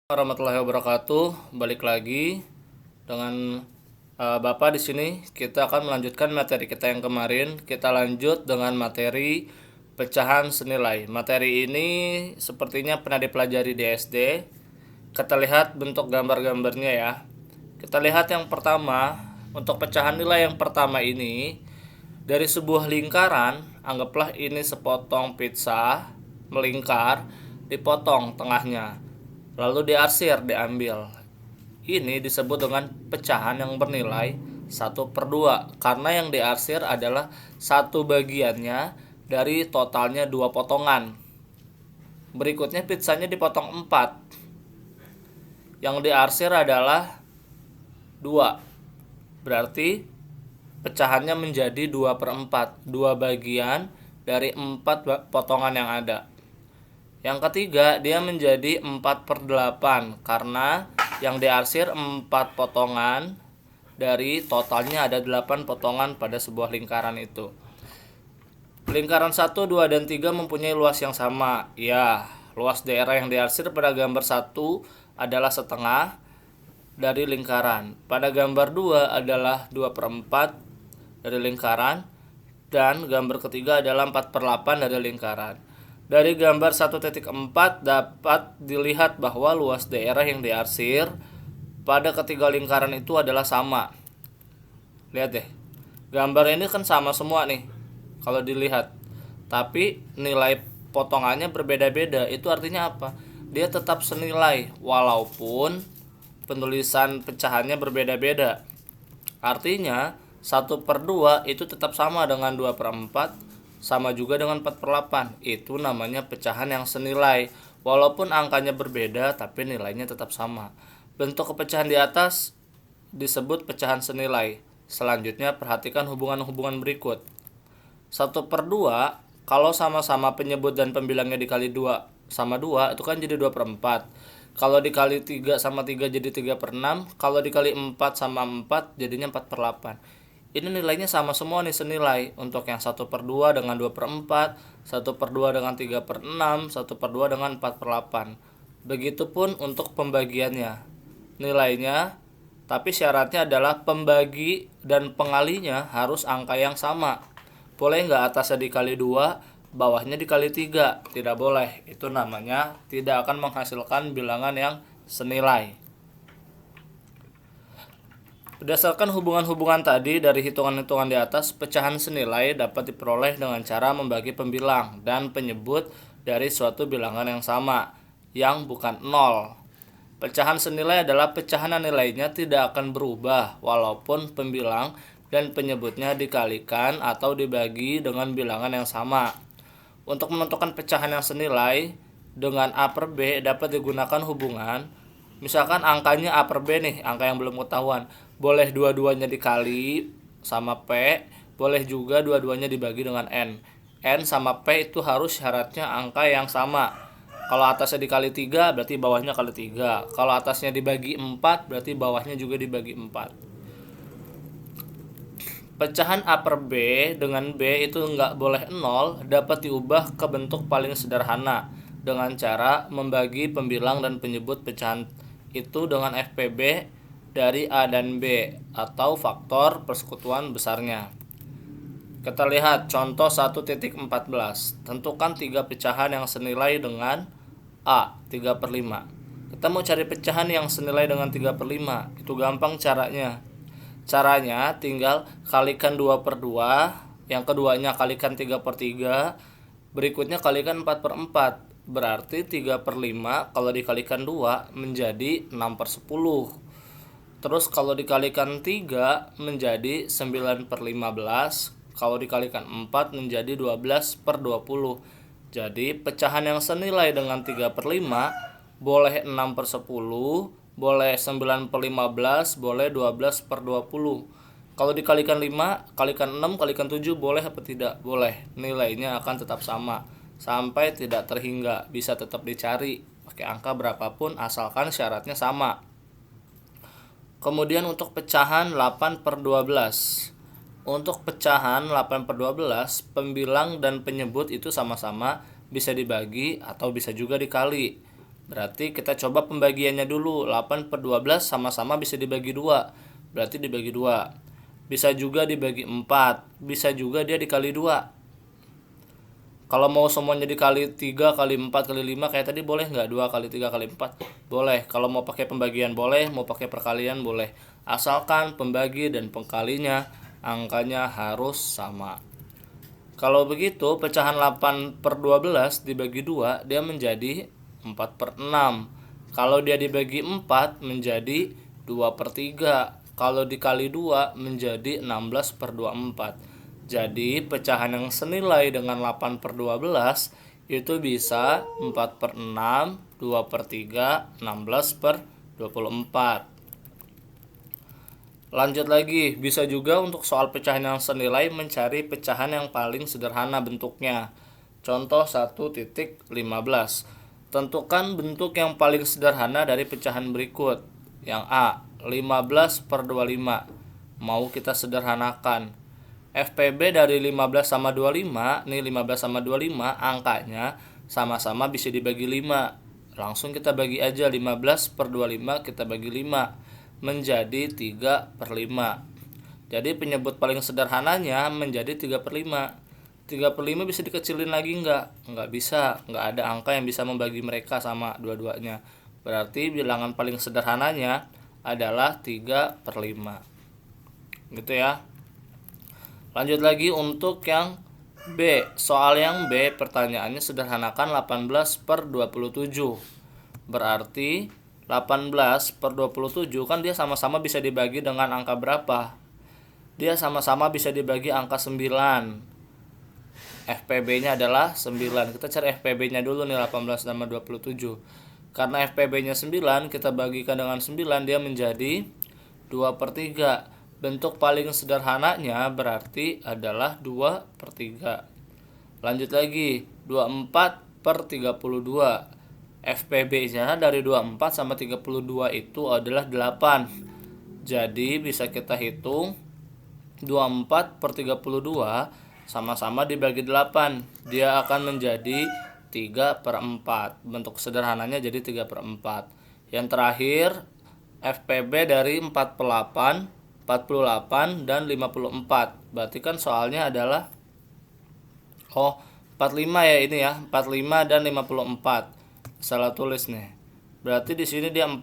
Warahmatullahi wabarakatuh. Balik lagi dengan Bapak di sini. Kita akan melanjutkan materi kita yang kemarin. Kita lanjut dengan materi pecahan senilai. Materi ini sepertinya pernah dipelajari di SD. Kita lihat bentuk gambar-gambarnya ya. Kita lihat yang pertama, untuk pecahan nilai yang pertama ini dari sebuah lingkaran, anggaplah ini sepotong pizza melingkar, dipotong tengahnya, lalu diarsir, diambil. Ini disebut dengan pecahan yang bernilai 1/2 karena yang diarsir adalah satu bagiannya dari totalnya 2 potongan. Berikutnya pizzanya dipotong 4. Yang diarsir adalah 2. Berarti pecahannya menjadi 2/4, 2 bagian dari 4 potongan yang ada. Yang ketiga, dia menjadi 4/8 karena yang diarsir 4 potongan dari totalnya ada 8 potongan pada sebuah lingkaran itu. Lingkaran 1, 2, dan 3 mempunyai luas yang sama. Ya, luas daerah yang diarsir pada gambar 1 adalah setengah dari lingkaran. Pada gambar 2 adalah 2/4 dari lingkaran, dan gambar ketiga adalah 4/8 dari lingkaran. Dari gambar 1.4 dapat dilihat bahwa luas daerah yang diarsir pada ketiga lingkaran itu adalah sama. Lihat deh, gambar ini kan sama semua nih kalau dilihat, tapi nilai potongannya berbeda-beda. Itu artinya apa? Dia tetap senilai walaupun penulisan pecahannya berbeda-beda. Artinya 1/2 itu tetap sama dengan 2/4, sama juga dengan 4/8. Itu namanya pecahan yang senilai. Walaupun angkanya berbeda tapi nilainya tetap sama. Bentuk kepecahan di atas disebut pecahan senilai. Selanjutnya perhatikan hubungan-hubungan berikut. 1/2 kalau sama-sama penyebut dan pembilangnya dikali 2 sama 2 itu kan jadi 2/4. Kalau dikali 3 sama 3 jadi 3/6. Kalau dikali 4 sama 4 jadinya 4/8. Ini nilainya sama semua nih, senilai. Untuk yang 1/2 dengan 2/4, 1/2 dengan 3/6, 1/2 dengan 4/8. Begitupun untuk pembagiannya. Nilainya, tapi syaratnya adalah pembagi dan pengalinya harus angka yang sama. Boleh nggak atasnya dikali 2, bawahnya dikali 3? Tidak boleh. Itu namanya tidak akan menghasilkan bilangan yang senilai. Berdasarkan hubungan-hubungan tadi dari hitungan-hitungan di atas, pecahan senilai dapat diperoleh dengan cara membagi pembilang dan penyebut dari suatu bilangan yang sama, yang bukan 0. Pecahan senilai adalah pecahan yang nilainya tidak akan berubah walaupun pembilang dan penyebutnya dikalikan atau dibagi dengan bilangan yang sama. Untuk menentukan pecahan yang senilai dengan A per B dapat digunakan hubungan. Misalkan angkanya A per B nih, angka yang belum ketahuan. Boleh dua-duanya dikali sama P, boleh juga dua-duanya dibagi dengan N. N sama P itu harus syaratnya angka yang sama. Kalau atasnya dikali 3 berarti bawahnya kali 3. Kalau atasnya dibagi 4 berarti bawahnya juga dibagi 4. Pecahan A per B dengan B itu nggak boleh 0 dapat diubah ke bentuk paling sederhana dengan cara membagi pembilang dan penyebut pecahan itu dengan FPB dari A dan B atau faktor persekutuan besarnya. Kita lihat contoh 1.14. Tentukan 3 pecahan yang senilai dengan A, 3/5. Kita mau cari pecahan yang senilai dengan 3/5. Itu gampang caranya. Caranya tinggal kalikan 2/2, yang keduanya kalikan 3/3, berikutnya kalikan 4/4. Berarti 3/5 kalau dikalikan 2 menjadi 6/10. Terus kalau dikalikan 3 menjadi 9/15. Kalau dikalikan 4 menjadi 12/20. Jadi pecahan yang senilai dengan 3/5 boleh 6/10, boleh 9/15, boleh 12/20. Kalau dikalikan 5, kalikan 6, kalikan 7 boleh apa tidak? Boleh. Nilainya akan tetap sama sampai tidak terhingga. Bisa tetap dicari pakai angka berapapun asalkan syaratnya sama. Kemudian untuk pecahan 8/12. Untuk pecahan 8/12, pembilang dan penyebut itu sama-sama bisa dibagi atau bisa juga dikali. Berarti kita coba pembagiannya dulu. 8 per 12 sama-sama bisa dibagi 2. Berarti dibagi 2. Bisa juga dibagi 4. Bisa juga dia dikali 2. Kalau mau semuanya dikali 3, kali 4, kali 5 kayak tadi boleh nggak? 2 kali 3 kali 4? Boleh. Kalau mau pakai pembagian boleh, mau pakai perkalian boleh. Asalkan pembagi dan pengkalinya angkanya harus sama. Kalau begitu pecahan 8 per 12 dibagi 2 dia menjadi 4 per 6. Kalau dia dibagi 4 menjadi 2 per 3. Kalau dikali 2 menjadi 16 per 24. Jadi pecahan yang senilai dengan 8 per 12 itu bisa 4 per 6, 2 per 3, 16 per 24. Lanjut lagi, bisa juga untuk soal pecahan yang senilai mencari pecahan yang paling sederhana bentuknya. Contoh 1.15. Tentukan bentuk yang paling sederhana dari pecahan berikut. Yang A, 15 per 25. Mau kita sederhanakan. FPB dari 15 sama 25, nih 15 sama 25 angkanya sama-sama bisa dibagi 5. Langsung kita bagi aja 15 per 25 kita bagi 5 menjadi 3 per 5. Jadi penyebut paling sederhananya menjadi 3 per 5. 3 per 5 bisa dikecilin lagi nggak? Nggak bisa, nggak ada angka yang bisa membagi mereka sama dua-duanya. Berarti bilangan paling sederhananya adalah 3 per 5. Gitu ya. Lanjut lagi untuk yang B. Soal yang B pertanyaannya sederhanakan 18 per 27. Berarti 18 per 27 kan dia sama-sama bisa dibagi dengan angka berapa? Dia sama-sama bisa dibagi angka 9. FPB-nya adalah 9. Kita cari FPB-nya dulu nih 18 sama 27. Karena FPB-nya 9 kita bagikan dengan 9 dia menjadi 2 per 3. Bentuk paling sederhananya berarti adalah 2 per 3. Lanjut lagi, 24 per 32. FPB-nya dari 24 sama 32 itu adalah 8. Jadi bisa kita hitung 24 per 32 sama-sama dibagi 8. Dia akan menjadi 3 per 4. Bentuk sederhananya jadi 3 per 4. Yang terakhir, FPB dari 48 dan 54. Berarti kan soalnya adalah 45 ya ini ya, 45 dan 54. Salah tulis nih. Berarti di sini dia 45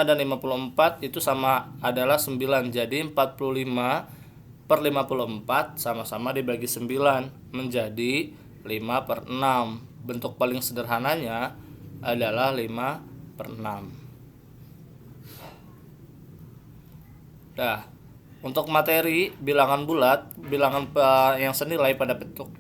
dan 54 itu sama adalah 9. Jadi 45 per 54 sama-sama dibagi 9 menjadi 5 per 6. Bentuk paling sederhananya adalah 5 per 6. Nah, untuk materi bilangan bulat, bilangan yang senilai pada bentuk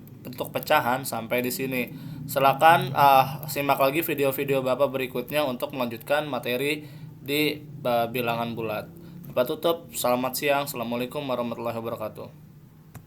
pecahan sampai di sini. Silakan simak lagi video-video Bapak berikutnya untuk melanjutkan materi di bilangan bulat. Bapak tutup. Selamat siang. Assalamualaikum warahmatullahi wabarakatuh.